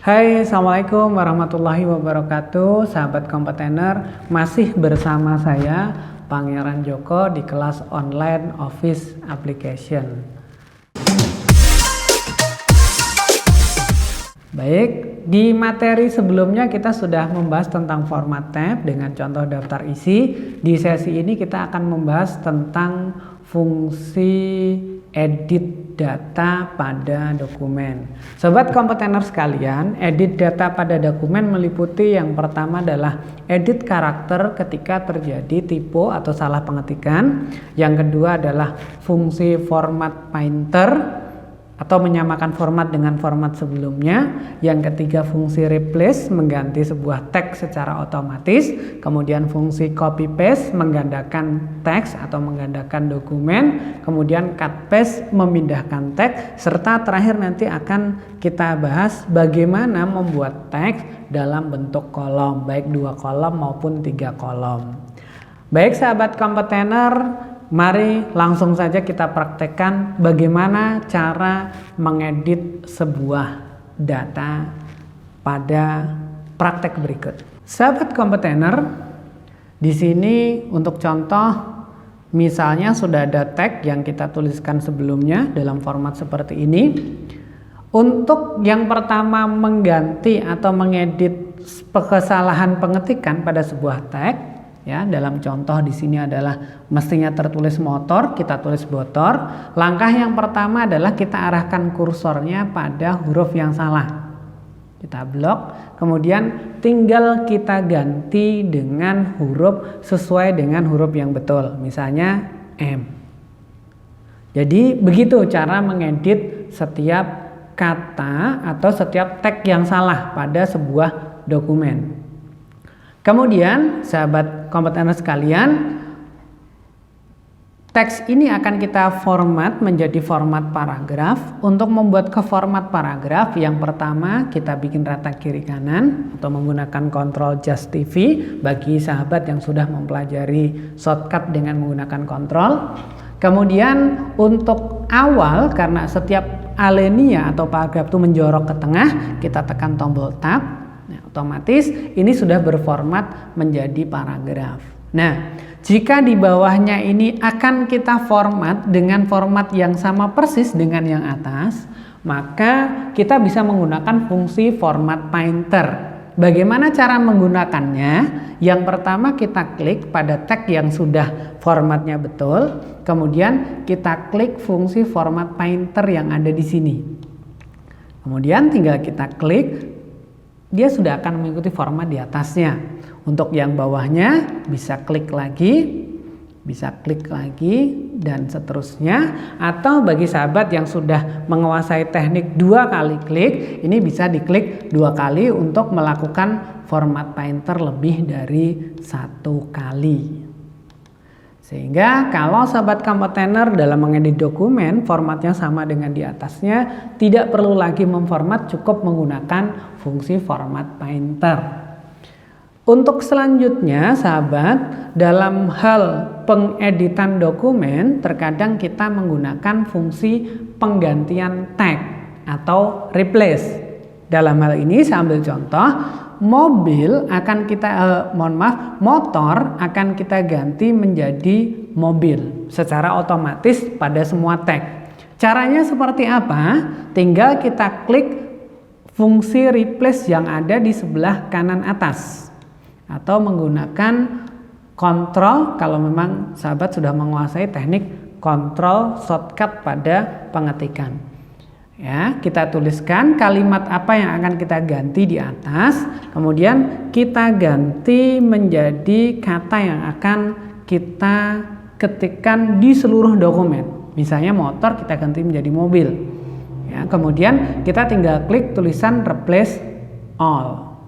Hai, Assalamualaikum warahmatullahi wabarakatuh. Sahabat Kompetener, masih bersama saya Pangeran Joko di kelas online Office Application. Baik, di materi sebelumnya kita sudah membahas tentang format tab dengan contoh daftar isi. Di sesi ini kita akan membahas tentang fungsi edit data pada dokumen. Sobat Kompetener sekalian, edit data pada dokumen meliputi yang pertama adalah edit karakter ketika terjadi typo atau salah pengetikan. Yang kedua adalah fungsi format painter atau menyamakan format dengan format sebelumnya. Yang ketiga fungsi replace, mengganti sebuah teks secara otomatis. Kemudian fungsi copy paste, menggandakan teks atau menggandakan dokumen. Kemudian cut paste, memindahkan teks. Serta terakhir nanti akan kita bahas bagaimana membuat teks dalam bentuk kolom, baik 2 kolom maupun 3 kolom. Baik sahabat Kompetener, mari langsung saja kita praktekkan bagaimana cara mengedit sebuah data pada praktek berikut. Sahabat Kompetener, di sini untuk contoh misalnya sudah ada tag yang kita tuliskan sebelumnya dalam format seperti ini. Untuk yang pertama mengganti atau mengedit kesalahan pengetikan pada sebuah tag, ya, dalam contoh di sini adalah mestinya tertulis motor, kita tulis motor. Langkah yang pertama adalah kita arahkan kursornya pada huruf yang salah. Kita blok, kemudian tinggal kita ganti dengan huruf sesuai dengan huruf yang betul. Misalnya M. Jadi begitu cara mengedit setiap kata atau setiap tag yang salah pada sebuah dokumen. Kemudian sahabat Kompetener sekalian, teks ini akan kita format menjadi format paragraf. Untuk membuat ke format paragraf, yang pertama kita bikin rata kiri kanan atau menggunakan Ctrl Just TV bagi sahabat yang sudah mempelajari shortcut dengan menggunakan Ctrl. Kemudian untuk awal, karena setiap alinea atau paragraf itu menjorok ke tengah, kita tekan tombol tab. Nah, otomatis ini sudah berformat menjadi paragraf. Nah, jika di bawahnya ini akan kita format dengan format yang sama persis dengan yang atas, maka kita bisa menggunakan fungsi format painter. Bagaimana cara menggunakannya? Yang pertama kita klik pada tag yang sudah formatnya betul, kemudian kita klik fungsi format painter yang ada di sini. Kemudian tinggal kita klik, dia sudah akan mengikuti format di atasnya. Untuk yang bawahnya bisa klik lagi, dan seterusnya. Atau bagi sahabat yang sudah menguasai teknik 2 kali klik, ini bisa diklik 2 kali untuk melakukan format painter lebih dari 1 kali. Sehingga kalau sahabat Kompetener dalam mengedit dokumen formatnya sama dengan di atasnya, tidak perlu lagi memformat, cukup menggunakan fungsi format painter. Untuk selanjutnya sahabat, dalam hal pengeditan dokumen terkadang kita menggunakan fungsi penggantian tag atau replace. Dalam hal ini saya ambil contoh, motor akan kita ganti menjadi mobil secara otomatis pada semua tag. Caranya seperti apa? Tinggal kita klik fungsi replace yang ada di sebelah kanan atas, atau menggunakan Ctrl kalau memang sahabat sudah menguasai teknik Ctrl shortcut pada pengetikan. Ya, kita tuliskan kalimat apa yang akan kita ganti di atas, kemudian kita ganti menjadi kata yang akan kita ketikkan di seluruh dokumen. Misalnya motor kita ganti menjadi mobil. Ya, kemudian kita tinggal klik tulisan replace all.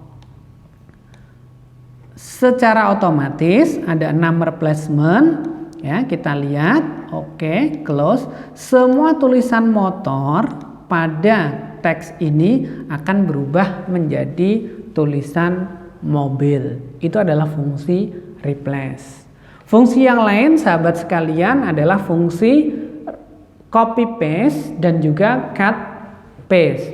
Secara otomatis ada 6 replacement. Ya, kita lihat, oke, close. Semua tulisan motor pada teks ini akan berubah menjadi tulisan mobil. Itu adalah fungsi replace. Fungsi yang lain sahabat sekalian adalah fungsi copy paste dan juga cut paste.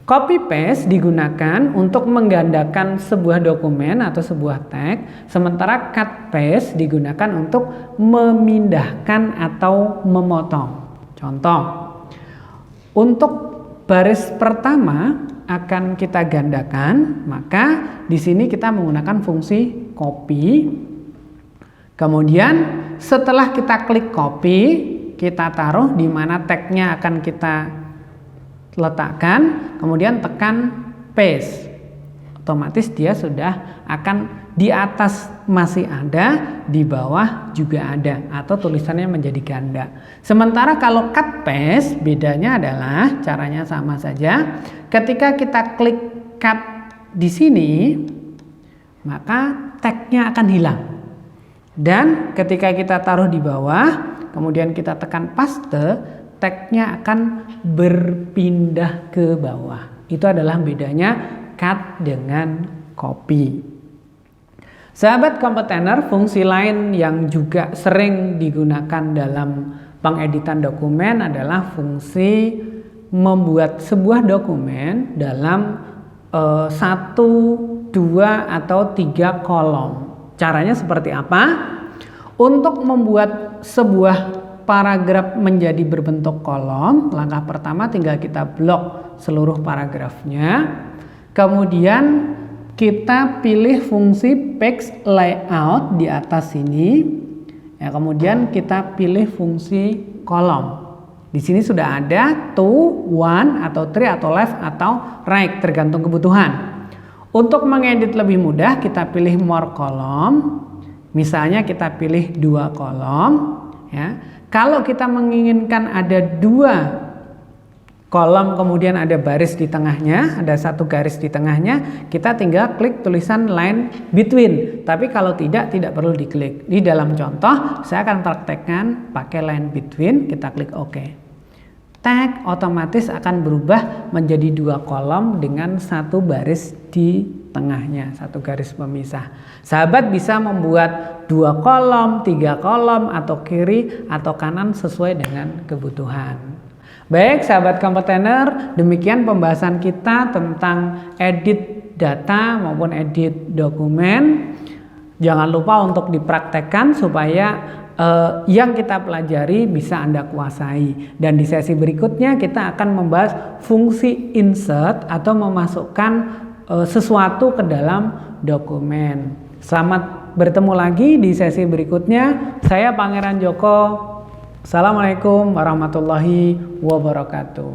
Copy paste digunakan untuk menggandakan sebuah dokumen atau sebuah tag, sementara cut paste digunakan untuk memindahkan atau memotong. Contoh, untuk baris pertama akan kita gandakan, maka di sini kita menggunakan fungsi copy. Kemudian setelah kita klik copy, kita taruh di mana tagnya akan kita letakkan, kemudian tekan paste. Otomatis dia sudah akan di atas masih ada, di bawah juga ada, atau tulisannya menjadi ganda. Sementara kalau cut paste, bedanya adalah caranya sama saja. Ketika kita klik cut di sini, maka tagnya akan hilang. Dan ketika kita taruh di bawah, kemudian kita tekan paste, tagnya akan berpindah ke bawah. Itu adalah bedanya cut dengan copy. Sahabat kompetitor, fungsi lain yang juga sering digunakan dalam pengeditan dokumen adalah fungsi membuat sebuah dokumen dalam 1, 2, atau 3 kolom. Caranya seperti apa? Untuk membuat sebuah paragraf menjadi berbentuk kolom, langkah pertama tinggal kita blok seluruh paragrafnya. Kemudian kita pilih fungsi page layout di atas sini. Ya, kemudian kita pilih fungsi kolom. Di sini sudah ada 2, 1, atau 3, atau left, atau right, tergantung kebutuhan. Untuk mengedit lebih mudah, kita pilih more column. Misalnya kita pilih 2 kolom. Ya. Kalau kita menginginkan ada 2 kolom, kemudian ada baris di tengahnya, ada 1 garis di tengahnya, kita tinggal klik tulisan line between. Tapi kalau tidak perlu diklik. Di dalam contoh, saya akan praktekkan pakai line between, kita klik OK. Tag otomatis akan berubah menjadi 2 kolom dengan 1 baris di tengahnya, 1 garis pemisah. Sahabat bisa membuat 2 kolom, 3 kolom, atau kiri atau kanan sesuai dengan kebutuhan. Baik sahabat kompetitor, demikian pembahasan kita tentang edit data maupun edit dokumen. Jangan lupa untuk dipraktekkan supaya yang kita pelajari bisa Anda kuasai. Dan di sesi berikutnya kita akan membahas fungsi insert atau memasukkan sesuatu ke dalam dokumen. Selamat bertemu lagi di sesi berikutnya. Saya Pangeran Joko. Assalamualaikum warahmatullahi wabarakatuh.